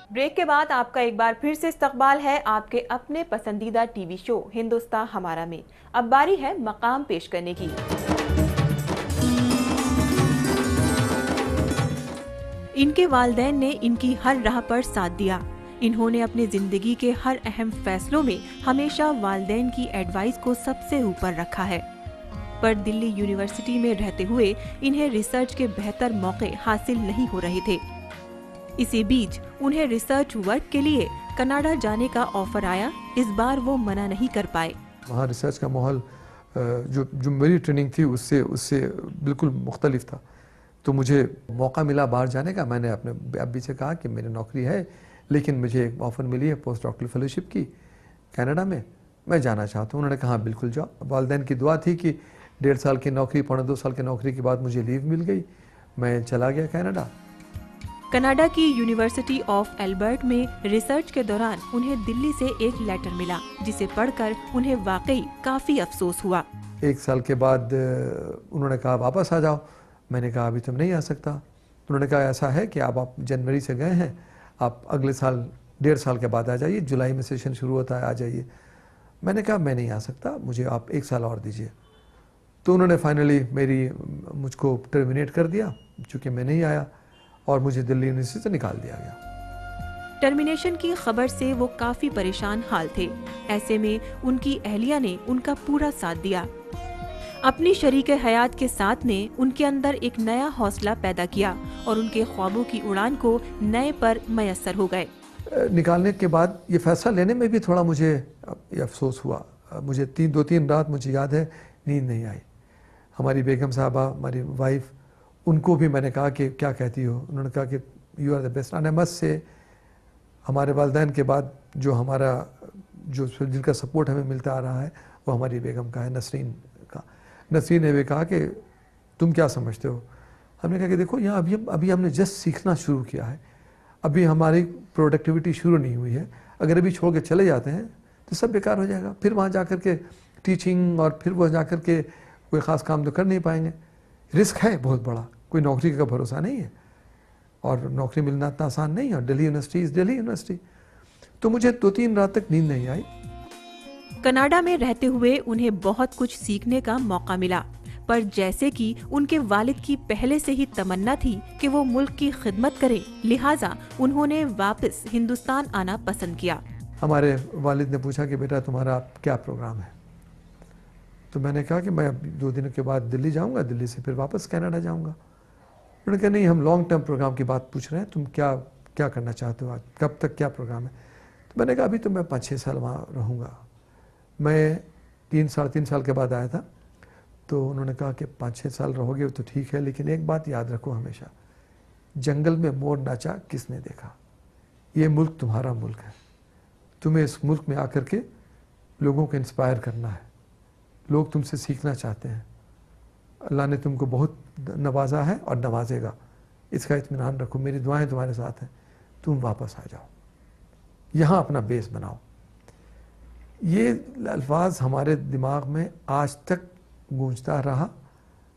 Break के बाद आपका एक बार फिर से इस्तकबाल है आपके अपने पसंदीदा टीवी शो हिंदुस्तान हमारा में। अब बारी है मकाम पेश करने की। इनके वालिदैन ने इनकी हर राह पर साथ दिया। इन्होंने अपनी जिंदगी के हर अहम फैसलों में हमेशा वालिदैन की एडवाइस को सबसे ऊपर रखा है। पर दिल्ली यूनिवर्सिटी में रहते हुए इन्हें रिसर्च के बेहतर मौके हासिल नहीं हो रहे थे। इसी बीच उन्हें रिसर्च वर्क के लिए कनाडा जाने का ऑफर आया। इस बार वो मना नहीं कर पाए। वहाँ रिसर्च का माहौल जो मेरी ट्रेनिंग थी उससे उससे बिल्कुल मुख्तलिफ था। तो मुझे मौका मिला बाहर जाने का। मैंने अपने अब्बी से कहा कि मेरी नौकरी है, लेकिन मुझे एक ऑफ़र मिली है पोस्ट डॉक्टरल फेलोशिप की कनाडा में, मैं जाना चाहता हूँ। उन्होंने कहा बिल्कुल जाओ। वालिदैन की दुआ थी कि 1.5 साल की नौकरी, 2.25 साल की नौकरी के बाद मुझे लीव मिल गई। मैं चला गया कनाडा। कनाडा की यूनिवर्सिटी ऑफ एल्बर्ट में रिसर्च के दौरान उन्हें दिल्ली से एक लेटर मिला, जिसे पढ़कर उन्हें वाकई काफी अफसोस हुआ। 1 साल के बाद उन्होंने कहा वापस आ जाओ। मैंने कहा अभी तुम नहीं आ सकता। उन्होंने कहा ऐसा है कि आप जनवरी से गए हैं, आप अगले साल 1.5 साल के बाद आ जाइए, जुलाई में सेशन शुरू होता है, आ जाइए। मैंने कहा मैं नहीं आ सकता, मुझे आप 1 साल और दीजिए। तो उन्होंने फाइनली मुझको टर्मिनेट कर दिया, चूँकि मैं नहीं आया, और मुझे दिल्ली यूनिवर्सिटी से निकाल दिया गया। टर्मिनेशन की खबर से वो काफी परेशान हाल थे। ऐसे में उनकी अहलिया ने उनका पूरा साथ दिया। अपनी शरीके हयात के साथ ने उनके अंदर एक नया हौसला पैदा किया और उनके ख्वाबों की उड़ान को नए पर मयस्सर हो गए। निकालने के बाद ये फैसला लेने में भी थोड़ा मुझे अफसोस हुआ। मुझे 2-3 रात मुझे याद है नींद नहीं आई। हमारी बेगम साहबा, हमारी वाइफ, उनको भी मैंने कहा कि क्या कहती हो। उन्होंने कहा कि you are the best. I must say हमारे वालिदैन के बाद जिनका सपोर्ट हमें मिलता आ रहा है वो हमारी बेगम का है, नसरीन का। नसरीन ने भी कहा कि तुम क्या समझते हो। हमने कहा कि देखो यहाँ अभी हमने जस्ट सीखना शुरू किया है, अभी हमारी प्रोडक्टिविटी शुरू नहीं हुई है। अगर अभी छोड़ के चले जाते हैं तो सब बेकार हो जाएगा। फिर वहाँ जा कर के टीचिंग और फिर वह जा कर के कोई ख़ास काम तो कर नहीं पाएंगे। रिस्क है बहुत बड़ा, कोई नौकरी का भरोसा नहीं है, और नौकरी मिलना इतना आसान नहीं है। और दिल्ली यूनिवर्सिटी। तो मुझे 2-3 रात तक नींद नहीं आई। कनाडा में रहते हुए उन्हें बहुत कुछ सीखने का मौका मिला, पर जैसे कि उनके वालिद की पहले से ही तमन्ना थी कि वो मुल्क की खिदमत करें, लिहाजा उन्होंने वापस हिंदुस्तान आना पसंद किया। हमारे वालिद ने पूछा कि बेटा तुम्हारा क्या प्रोग्राम है। तो मैंने कहा कि मैं 2 दिनों के बाद दिल्ली जाऊंगा, दिल्ली से फिर वापस कनाडा जाऊंगा। उन्होंने कहा नहीं, हम लॉन्ग टर्म प्रोग्राम की बात पूछ रहे हैं, तुम क्या करना चाहते हो, आज कब तक क्या प्रोग्राम है। तो मैंने कहा अभी तो मैं 5-6 साल वहाँ रहूँगा। मैं 3-3.5 साल के बाद आया था। तो उन्होंने कहा कि 5-6 साल रहोगे तो ठीक है, लेकिन एक बात याद रखो हमेशा, जंगल में मोर नाचा किसने देखा। ये मुल्क तुम्हारा मुल्क है, तुम्हें इस मुल्क में आकर के लोगों को इंस्पायर करना है। लोग तुमसे सीखना चाहते हैं। अल्लाह ने तुमको बहुत नवाजा है और नवाजेगा, इसका इत्मीनान रखो। मेरी दुआएं तुम्हारे साथ हैं, तुम वापस आ जाओ, यहाँ अपना बेस बनाओ। ये अल्फाज हमारे दिमाग में आज तक गूंजता रहा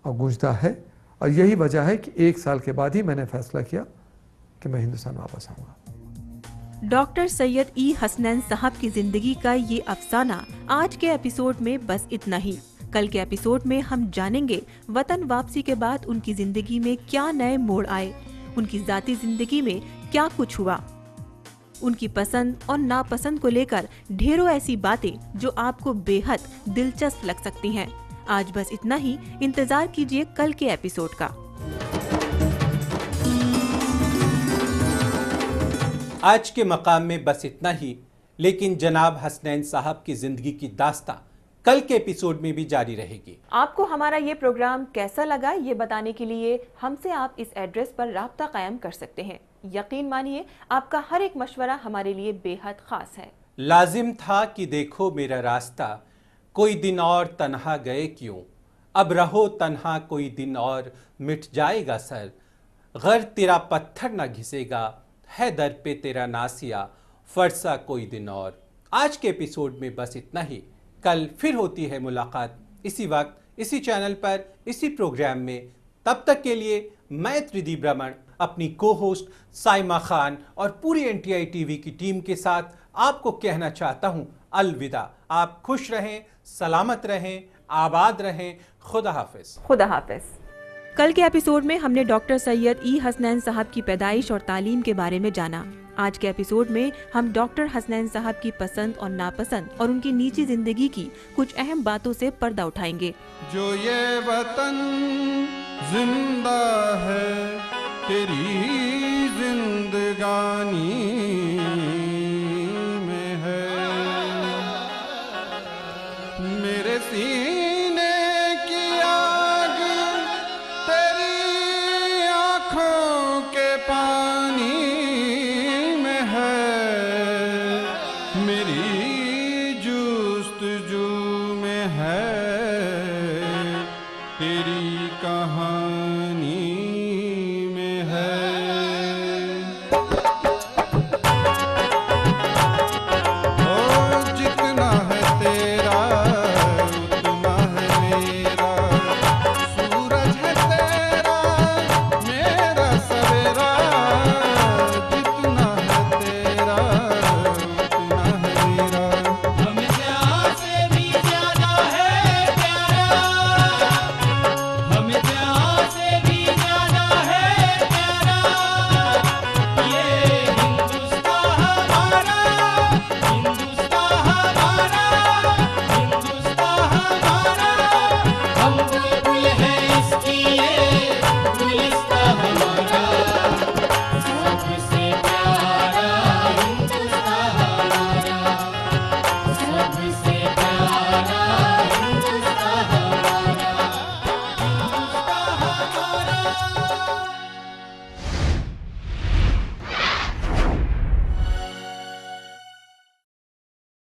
और गूंजता है, और यही वजह है कि 1 साल के बाद ही मैंने फैसला किया कि मैं हिंदुस्तान वापस आऊँगा। डॉक्टर सैयद ई हसनैन साहब की जिंदगी का ये अफसाना आज के एपिसोड में बस इतना ही। कल के एपिसोड में हम जानेंगे वतन वापसी के बाद उनकी जिंदगी में क्या नए मोड़ आए, उनकी जाती जिंदगी में क्या कुछ हुआ, उनकी पसंद और नापसंद को लेकर ढेरों ऐसी बातें जो आपको बेहद दिलचस्प लग सकती हैं। आज बस इतना ही, इंतजार कीजिए कल के एपिसोड का। आज के मकाम में बस इतना ही, लेकिन जनाब हसनैन साहब की जिंदगी की दास्तां कल के एपिसोड में भी जारी रहेगी। आपको हमारा ये प्रोग्राम कैसा लगा ये बताने के लिए हमसे आप इस एड्रेस पर राब्ता कायम कर सकते हैं। यकीन मानिए आपका हर एक मशवरा हमारे लिए बेहद खास है। लाजिम था कि देखो मेरा रास्ता, कोई दिन और तन्हा गए क्यों, अब रहो तन्हा कोई दिन और मिट जाएगा सर, गर तेरा पत्थर न घिसेगा, है दर पे तेरा नासिया, फरसा कोई दिन और। आज के एपिसोड में बस इतना ही। कल फिर होती है मुलाकात इसी वक्त, इसी चैनल पर, इसी प्रोग्राम में। तब तक के लिए मैं त्रिदीप रमन अपनी को होस्ट साइमा खान और पूरी एनटीआई टीवी की टीम के साथ आपको कहना चाहता हूं अलविदा। आप खुश रहें, सलामत रहें, आबाद रहें। खुदा हाफिज। खुदा हाफिज। कल के एपिसोड में हमने डॉक्टर सैयद ई हसनैन साहब की पैदाइश और तालीम के बारे में जाना। आज के एपिसोड में हम डॉक्टर हसनैन साहब की पसंद और नापसंद और उनकी निजी जिंदगी की कुछ अहम बातों से पर्दा उठाएंगे। जो ये वतन जिंदा है तेरी जिंदगानी